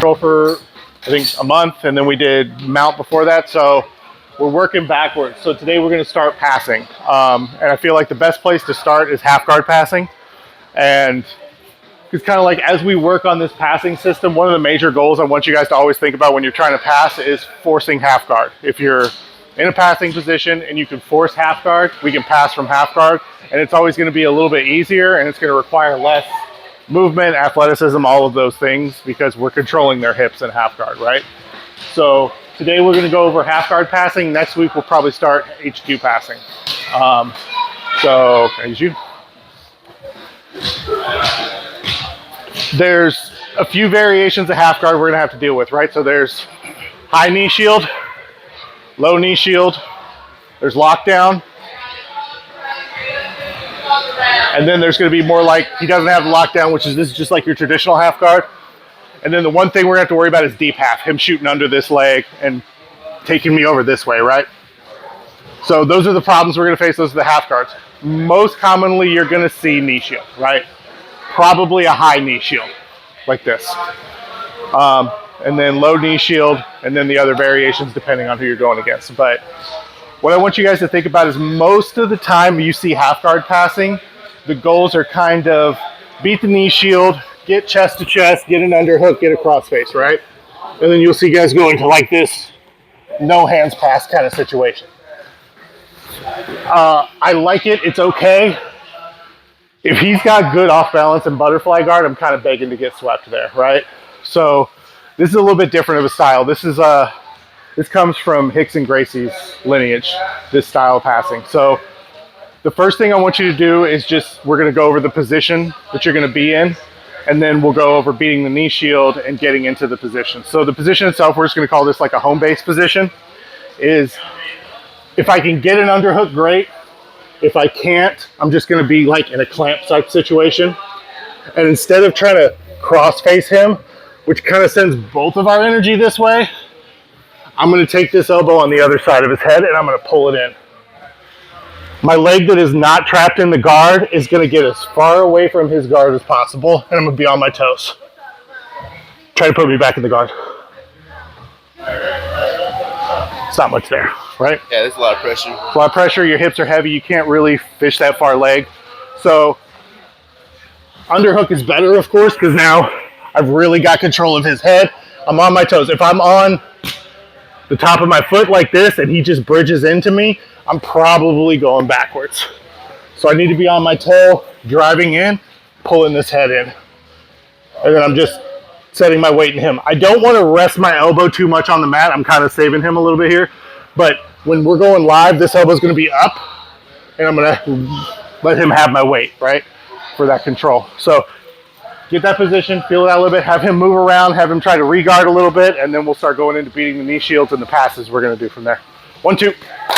control for, I think, a month, and then we did mount before that. So we're working backwards. So today we're going to start passing. And I feel like the best place to start is half guard passing. And it's kind of like as we work on this passing system, one of the major goals I want you guys to always think about when you're trying to pass is forcing half guard. If you're in a passing position and you can force half guard, we can pass from half guard. And it's always going to be a little bit easier, and it's going to require less movement, athleticism, all of those things, because we're controlling their hips in half guard, right? So today we're going to go over half guard passing. Next week we'll probably start HQ passing. So as you, there's a few variations of half guard we're going to have to deal with, right? So there's high knee shield, low knee shield, there's lockdown, and then there's going to be more like, he doesn't have the lockdown, which is this is just like your traditional half guard. And then the one thing we're going to have to worry about is deep half, him shooting under this leg and taking me over this way, right? So those are the problems we're going to face. Those are the half guards. Most commonly, you're going to see knee shield, right? Probably a high knee shield, like this. And then low knee shield, and then the other variations depending on who you're going against. But what I want you guys to think about is most of the time you see half guard passing, the goals are kind of beat the knee shield, get chest to chest, get an underhook, get a crossface, right? And then you'll see guys go into like this no hands pass kind of situation. I like it, it's okay. If he's got good off balance and butterfly guard, I'm kind of begging to get swept there, right? So this is a little bit different of a style. This comes from Hicks and Gracie's lineage, this style of passing. So the first thing I want you to do is we're going to go over the position that you're going to be in, and then we'll go over beating the knee shield and getting into the position. So the position itself, we're just going to call this like a home base position, is if I can get an underhook, great. If I can't, I'm just going to be like in a clamp type situation. And instead of trying to cross face him, which kind of sends both of our energy this way, I'm going to take this elbow on the other side of his head and I'm going to pull it in. My leg that is not trapped in the guard is going to get as far away from his guard as possible, and I'm going to be on my toes. Try to put me back in the guard. It's not much there, right? Yeah, there's a lot of pressure. A lot of pressure, your hips are heavy, you can't really fish that far leg. So underhook is better, of course, because now I've really got control of his head. I'm on my toes. If I'm on the top of my foot like this and he just bridges into me, I'm probably going backwards. So I need to be on my toe, driving in, pulling this head in. And then I'm just setting my weight in him. I don't want to rest my elbow too much on the mat. I'm kind of saving him a little bit here. But when we're going live, this elbow is going to be up, and I'm going to let him have my weight, right, for that control. So get that position, feel it out a little bit, have him move around, have him try to re-guard a little bit, and then we'll start going into beating the knee shields and the passes we're going to do from there. 1, 2.